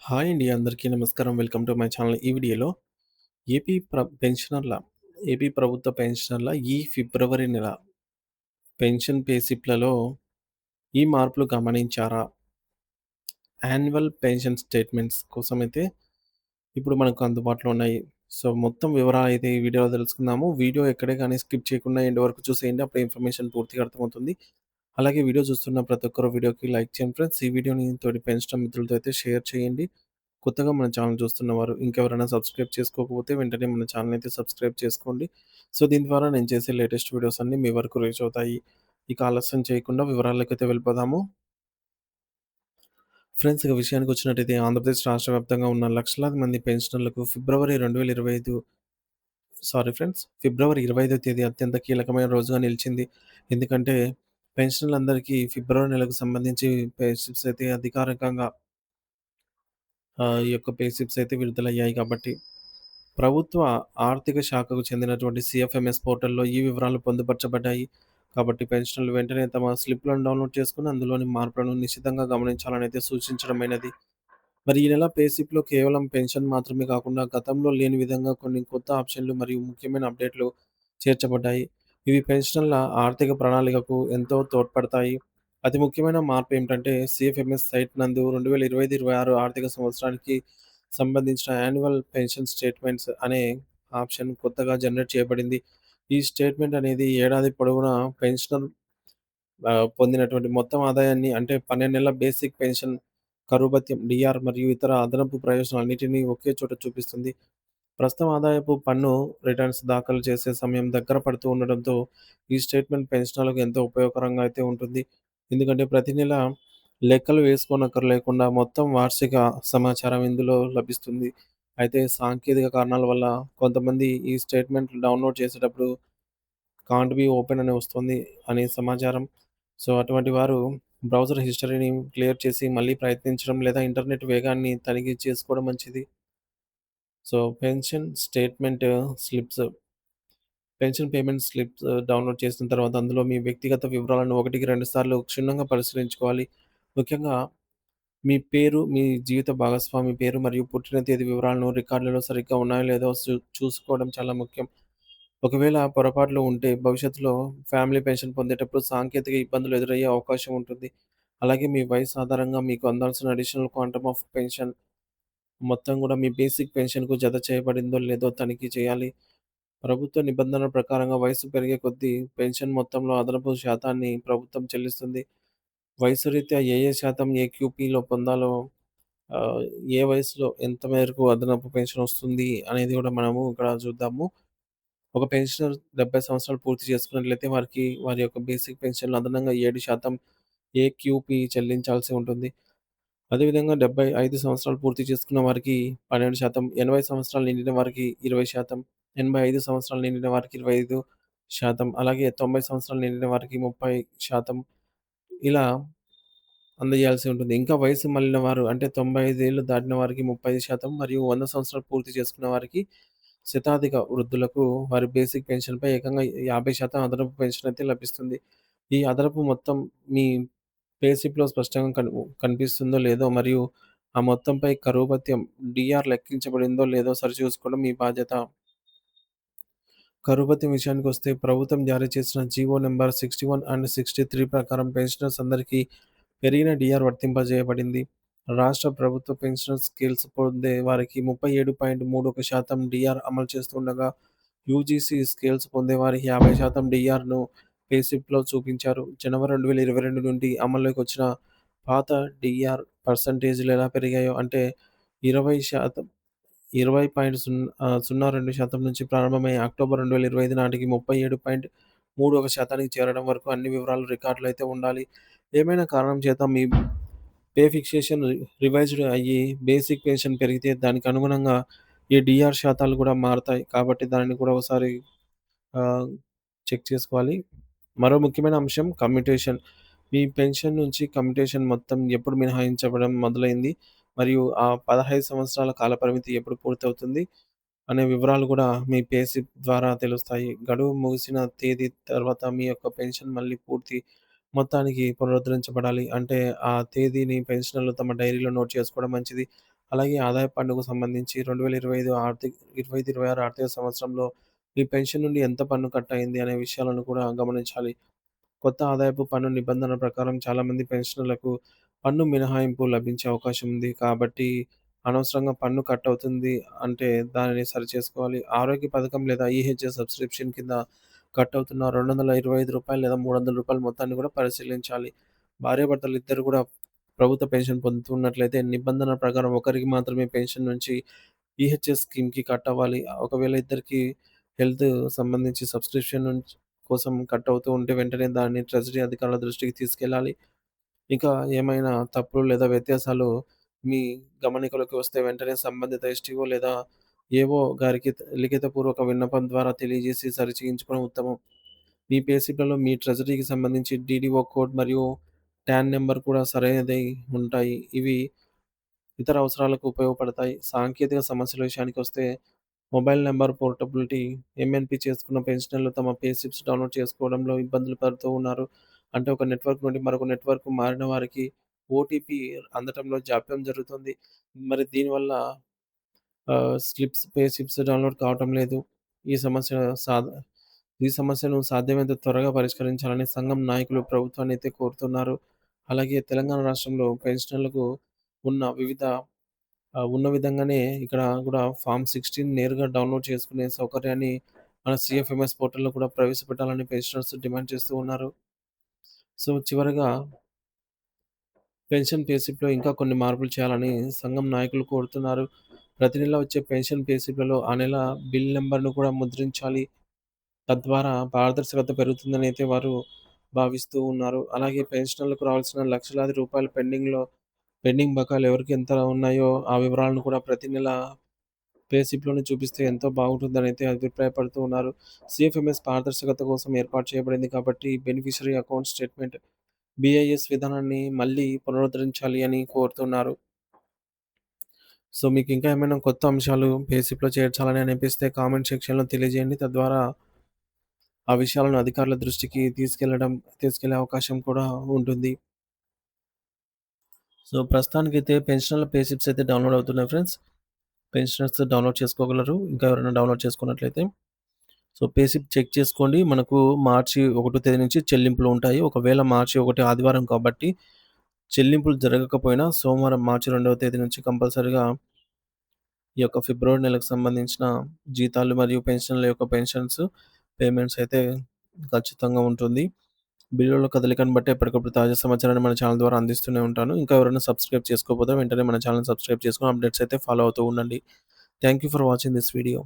Hi అండి. అందరికీ నమస్కారం. Welcome to my channel. ఈ వీడియోలో ఏపీ పెన్షనర్ల ఏపీ ప్రభుత్వ పెన్షనర్ల ఈ ఫిబ్రవరి నెల పెన్షన్ పే స్లిప్‌లలో ఈ మార్పులు గమనించారా? యాన్యువల్ పెన్షన్ స్టేట్మెంట్స్ కోసమైతే ఇప్పుడు మనకు అందుబాటులో ఉన్నాయి. సో, మొత్తం వివరాలైతే ఈ వీడియోలో తెలుసుకుందాము. వీడియో ఎక్కడే గాని స్కిప్ చేయకుండా ఎండ్ వరకు చూసేయండి. అప్పుడే ఇన్ఫర్మేషన్ పూర్తిగా అర్థమవుతుంది. అలాగే వీడియో చూస్తున్న ప్రతి ఒక్కరు వీడియోకి లైక్ చేయండి ఫ్రెండ్స్. ఈ వీడియోని తోటి పెన్షనర్ మిత్రులతో అయితే షేర్ చేయండి. కొత్తగా మన ఛానల్ చూస్తున్నవారు ఇంకెవరైనా సబ్స్క్రైబ్ చేసుకోకపోతే వెంటనే మన ఛానల్ అయితే సబ్స్క్రైబ్ చేసుకోండి. సో, దీని ద్వారా నేను చేసే లేటెస్ట్ వీడియోస్ అన్నీ మీ వరకు రీచ్ అవుతాయి. ఇక ఆలస్యం చేయకుండా వివరాల్లోకైతే వెళ్ళిపోదాము. ఫ్రెండ్స్ ఇక విషయానికొచ్చినట్టయితే ఆంధ్రప్రదేశ్ రాష్ట్ర వ్యాప్తంగా ఉన్న లక్షలాది మంది పెన్షనర్లకు ఫిబ్రవరి 25 తేదీ అత్యంత కీలకమైన రోజుగా నిలిచింది. ఎందుకంటే పెన్షనర్లందరికీ ఫిబ్రవరి నెలకు సంబంధించి పే స్లిప్స్ అయితే అధికారికంగా ఈ యొక్క పే స్లిప్స్ అయితే విడుదలయ్యాయి కాబట్టి ప్రభుత్వ ఆర్థిక శాఖకు చెందినటువంటి సీఎఫ్ఎంఎస్ పోర్టల్‌లో ఈ వివరాలు పొందుపరచబడ్డాయి. కాబట్టి పెన్షనర్లు వెంటనే తమ స్లిప్‌లను డౌన్‌లోడ్ చేసుకొని అందులోని మార్పులను నిశితంగా గమనించాలని అయితే సూచించడమైనది. మరి ఈ నెల పే స్లిప్‌లో కేవలం పెన్షన్ మాత్రమే కాకుండా గతంలో లేని విధంగా కొన్ని కొత్త ఆప్షన్‌లు మరియు ముఖ్యమైన అప్డేట్‌లు చేర్చబడ్డాయి. ఇవి పెన్షనర్ల ఆర్థిక ప్రణాళికకు ఎంతో తోడ్పడతాయి. అతి ముఖ్యమైన మార్పు ఏమిటంటే సీఎఫ్ఎంఎస్ సైట్ నందు 2025, 26 ఆర్థిక సంవత్సరానికి సంబంధించిన యాన్యువల్ పెన్షన్ స్టేట్మెంట్స్ అనే ఆప్షన్ కొత్తగా జనరేట్ చేయబడింది. ఈ స్టేట్మెంట్ అనేది ఏడాది పొడవునా పెన్షనర్ పొందినటువంటి మొత్తం ఆదాయాన్ని అంటే 12 నెలల బేసిక్ పెన్షన్, కరువు భత్యం, డీఆర్ మరియు ఇతర అదనపు ప్రయోజనాలన్నిటిని ఒకే చోట చూపిస్తుంది. ప్రస్తుతం ఆదాయపు పన్ను రిటర్న్స్ దాఖలు చేసే సమయం దగ్గర పడుతూ ఉండడంతో, ఈ స్టేట్మెంట్ పెన్షనర్లకు ఎంతో ఉపయోగకరంగా అయితే ఉంటుంది. ఎందుకంటే ప్రతి నెల లెక్కలు వేసుకోనక్కరలేకుండా మొత్తం వార్షిక సమాచారం ఇందులో లభిస్తుంది. అయితే సాంకేతిక కారణాల వల్ల కొంతమంది ఈ స్టేట్మెంట్లు డౌన్‌లోడ్ చేసేటప్పుడు కాంట్ బి ఓపెన్ అని వస్తుంది అనే సమాచారం. సో, అటువంటి వారు బ్రౌజర్ హిస్టరీని క్లియర్ చేసి మళ్ళీ ప్రయత్నించడం లేదా ఇంటర్నెట్ వేగాన్ని తనిఖీ చేసుకోవడం మంచిది. So, pension payment slips download చేసిన తర్వాత అందులో మీ వ్యక్తిగత వివరాలను 1కి 2 సార్లు క్షుణ్ణంగా పరిశీలించుకోవాలి. ముఖ్యంగా మీ పేరు, మీ జీవిత భాగస్వామి పేరు మరియు పుట్టిన తేదీ వివరాలను రికార్డులలో సరిగ్గా ఉన్నాయో లేదో చూసుకోవడం చాలా ముఖ్యం. ఒకవేళ పొరపాట్లు ఉంటే భవిష్యత్తులో ఫ్యామిలీ పెన్షన్ పొందేటప్పుడు సాంకేతిక ఇబ్బందులు ఎదురయ్యే అవకాశం ఉంటుంది. అలాగే మీ వయసు ఆధారంగా మీకు అందాల్సిన అడిషనల్ క్వాంటమ్ ఆఫ్ పెన్షన్ మొత్తం గూడా మీ బేసిక్ పెన్షన్‌కు జత చేయబడిందో లేదో తనిఖీ చేయాలి. ప్రభుత్వ నిబంధనల ప్రకారంగా వయస్సు పెరిగే కొద్దీ పెన్షన్ మొత్తంలో అదనపు శాతాన్ని ప్రభుత్వం చెల్లిస్తుంది. వయసు రీత్యా ఏ ఏ శాతం ఏక్యూపీలో పొందాలో ఆహ్, ఏ వయసులో ఎంత మేరకు అదనపు పెన్షన్ వస్తుంది అనేది గూడా మనము ఇక్కడ చూద్దాము. ఒక పెన్షనర్ 70 సంవత్సరాలు పూర్తి చేసుకున్నట్లయితే వారికి వారి యొక్క బేసిక్ పెన్షన్‌లో అదనంగా 7% ఏక్యూపీ చెల్లించాల్సి ఉంటుంది. అదేవిధంగా 75 సంవత్సరాలు పూర్తి చేసుకున్న వారికి 12%, 80 సంవత్సరాలు నిండిన వారికి 20%, 85 సంవత్సరాలు నిండిన వారికి 25%, అలాగే 90 సంవత్సరాలు నిండిన వారికి 30% ఇలా అందజేయాల్సి ఉంటుంది. ఇంకా వయసు మళ్ళిన వారు అంటే 95 ఏళ్లు దాటిన వారికి 35% మరియు 100 సంవత్సరాలు పూర్తి చేసుకున్న వారికి శతాధిక వృద్ధులకు వారి బేసిక్ పెన్షన్‌పై ఏకంగా 50% అదనపు పెన్షన్ అయితే లభిస్తుంది. ఈ అదనపు మొత్తం మీ పే స్లిప్‌లో స్పష్టంగా కనిపిస్తుందో లేదో మరియు ఆ మొత్తంపై కరువు భత్యం డీఆర్ లెక్కించబడిందో లేదో సరిచూసుకోవడం మీ బాధ్యత. కరువు భత్యం విషయానికొస్తే ప్రభుత్వం జారీ చేసిన జీవో నంబర్ 61 అండ్ 63 ప్రకారం పెన్షనర్స్ అందరికీ పెరిగిన డీఆర్ వర్తింపజేయబడింది. రాష్ట్ర ప్రభుత్వ పెన్షన్ స్కేల్స్ పొందే వారికి 37.31% డీఆర్ అమలు చేస్తుండగా, యూజీసీ స్కేల్స్ పొందే వారికి 50% డీఆర్‌ను పే స్లిప్‌లో చూపించారు. జనవరి 2022 నుండి అమల్లోకి వచ్చిన పాత డీఆర్ పర్సెంటేజ్‌లు ఎలా పెరిగాయో అంటే 20% 20.02% నుంచి ప్రారంభమై అక్టోబర్ 2025 నాటికి 37.31% చేరడం వరకు అన్ని వివరాలు రికార్డులో అయితే ఉండాలి. ఏమైనా కారణం చేత మీ పే ఫిక్సేషన్ రివైజ్డ్ అయ్యి బేసిక్ పెన్షన్ పెరిగితే దానికి అనుగుణంగా ఈ డీఆర్ శాతాలు కూడా మారతాయి. కాబట్టి దానిని కూడా ఒకసారి ఆహ్, చెక్ చేసుకోవాలి. మరో ముఖ్యమైన అంశం కమ్యుటేషన్. మీ పెన్షన్ నుంచి కమ్యుటేషన్ మొత్తం ఎప్పుడు మినహాయించబడం మొదలైంది మరియు ఆ 15 సంవత్సరాల కాలపరిమితి ఎప్పుడు పూర్తవుతుంది అనే వివరాలు కూడా మీ పే స్లిప్ ద్వారా తెలుస్తాయి. గడువు ముగిసిన తేదీ తర్వాత మీ యొక్క పెన్షన్ మళ్ళీ పూర్తి మొత్తానికి పునరుద్ధరించబడాలి. అంటే ఆ తేదీని పెన్షనర్లు తమ డైరీలో నోట్ చేసుకోవడం మంచిది. అలాగే ఆదాయపు పన్నుకు సంబంధించి 2025 25, 26 ఆర్థిక సంవత్సరంలో మీ పెన్షన్ నుండి ఎంత పన్ను కట్టయింది అనే విషయాలను కూడా గమనించాలి. కొత్త ఆదాయపు పన్ను నిబంధనల ప్రకారం చాలామంది పెన్షనర్లకు పన్ను మినహాయింపు లభించే అవకాశం ఉంది. కాబట్టి అనవసరంగా పన్ను కట్ అవుతుంది అంటే దానిని సరిచేసుకోవాలి. ఆరోగ్య పథకం లేదా ఈహెచ్ఎస్ సబ్స్క్రిప్షన్ కింద కట్ అవుతున్న రూ. 225 లేదా రూ. 300 మొత్తాన్ని కూడా పరిశీలించాలి. భార్యాభర్తలు ఇద్దరు కూడా ప్రభుత్వ పెన్షన్ పొందుతున్నట్లయితే నిబంధనల ప్రకారం ఒకరికి మాత్రమే పెన్షన్ నుంచి ఈహెచ్ఎస్ స్కీమ్‌కి కట్ అవ్వాలి. ఒకవేళ ఇద్దరికీ హెల్త్ సంబంధించి సబ్స్క్రిప్షన్ కోసం కట్ అవుతూ ఉంటే వెంటనే దాన్ని ట్రెజరీ అధికారుల దృష్టికి తీసుకెళ్ళాలి. ఇంకా ఏమైనా తప్పులు లేదా వ్యత్యాసాలు మీ గమనికలోకి వస్తే వెంటనే సంబంధిత ఎస్టీఓ లేదా ఏవో గారికి లిఖితపూర్వక విన్నపం ద్వారా తెలియజేసి సరిచేయించుకోవడం ఉత్తమం. మీ పే స్లిప్‌లలో మీ ట్రెజరీకి సంబంధించి డీడీఓ కోడ్ మరియు టాన్ నంబర్ కూడా సరైనదై ఉంటాయి. ఇవి ఇతర అవసరాలకు ఉపయోగపడతాయి. సాంకేతిక సమస్యల విషయానికొస్తే మొబైల్ నంబర్ పోర్టబిలిటీ ఎంఎన్‌పి చేసుకున్న పెన్షనర్లు తమ పే స్లిప్స్ డౌన్‌లోడ్ చేసుకోవడంలో ఇబ్బందులు పడుతూ ఉన్నారు. అంటే ఒక నెట్వర్క్ నుండి మరొక నెట్వర్క్‌కు మారిన వారికి ఓటీపీ అందటంలో జాప్యం జరుగుతుంది. మరి దీనివల్ల పే స్లిప్స్ డౌన్‌లోడ్ కావటం లేదు. ఈ సమస్య సాధ ఈ సమస్యను సాధ్యమైనంత త్వరగా పరిష్కరించాలని సంఘం నాయకులు ప్రభుత్వాన్నయితే కోరుతున్నారు. అలాగే తెలంగాణ రాష్ట్రంలో పెన్షనర్లకు ఉన్న వివిధ ఉన్న విధంగానే ఇక్కడ కూడా ఫార్మ్ 16 నేరుగా డౌన్‌లోడ్ చేసుకునే సౌకర్యాన్ని మన సీఎఫ్ఎంఎస్ పోర్టల్‌లో కూడా ప్రవేశపెట్టాలని పెన్షనర్స్ డిమాండ్ చేస్తూ ఉన్నారు. సో, చివరగా పెన్షన్ పే స్లిప్‌లో ఇంకా కొన్ని మార్పులు చేయాలని సంఘం నాయకులు కోరుతున్నారు. ప్రతి నెల వచ్చే పెన్షన్ పే స్లిప్‌లలో ఆ నెల బిల్ నంబర్‌ను కూడా ముద్రించాలి. తద్వారా పారదర్శకత పెరుగుతుందని అయితే వారు భావిస్తూ ఉన్నారు. అలాగే పెన్షనర్లకు రావాల్సిన లక్షలాది రూపాయలు పెండింగ్ బకాయిలు ఎవరికి ఎంత ఉన్నాయో ఆ వివరాలను కూడా ప్రతి నెల పే స్లిప్‌లోనే చూపిస్తే ఎంతో బాగుంటుందని అయితే అభిప్రాయపడుతూ ఉన్నారు. సీఎఫ్ఎంఎస్ పారదర్శకత కోసం ఏర్పాటు చేయబడింది కాబట్టి బెనిఫిషరీ అకౌంట్ స్టేట్‌మెంట్ బీఐఎస్ విధానాన్ని మళ్ళీ పునరుద్ధరించాలి అని కోరుతున్నారు. సో, మీకు ఇంకా ఏమైనా కొత్త అంశాలు పే స్లిప్‌లో చేర్చాలని అనిపిస్తే కామెంట్ సెక్షన్‌లో తెలియజేయండి. తద్వారా ఆ విషయాలను అధికారుల దృష్టికి తీసుకెళ్ళే అవకాశం కూడా ఉంటుంది. సో, ప్రస్తుతానికైతే పెన్షనర్ల పే స్లిప్స్ అయితే డౌన్‌లోడ్ అవుతున్నాయి ఫ్రెండ్స్. పెన్షనర్స్ డౌన్‌లోడ్ చేసుకోగలరు. ఇంకా ఎవరైనా డౌన్‌లోడ్ చేసుకున్నట్లయితే. సో, పే స్లిప్ చెక్ చేసుకోండి. మనకు మార్చి 1 తేదీ నుంచి చెల్లింపులు ఉంటాయి. ఒకవేళ మార్చి 1 ఆదివారం కాబట్టి చెల్లింపులు జరగకపోయినా సోమవారం మార్చి 2వ తేదీ నుంచి కంపల్సరీగా ఈ యొక్క ఫిబ్రవరి నెలకు సంబంధించిన జీతాలు మరియు పెన్షన్‌ల యొక్క పేమెంట్స్ అయితే ఖచ్చితంగా ఉంటుంది. బిల్లుల కదలికను బట్టి ఎప్పటికప్పుడు తాజా సమాచారాన్ని మన ఛానల్ ద్వారా అందిస్తూనే ఉంటాను. ఇంకా ఎవరైనా సబ్స్క్రైబ్ చేసుకోకపోతే వెంటనే మన ఛానెల్‌ని సబ్స్క్రైబ్ చేసుకొని అప్డేట్స్ అయితే ఫాలో అవుతూ ఉండండి. Thank you for watching this video.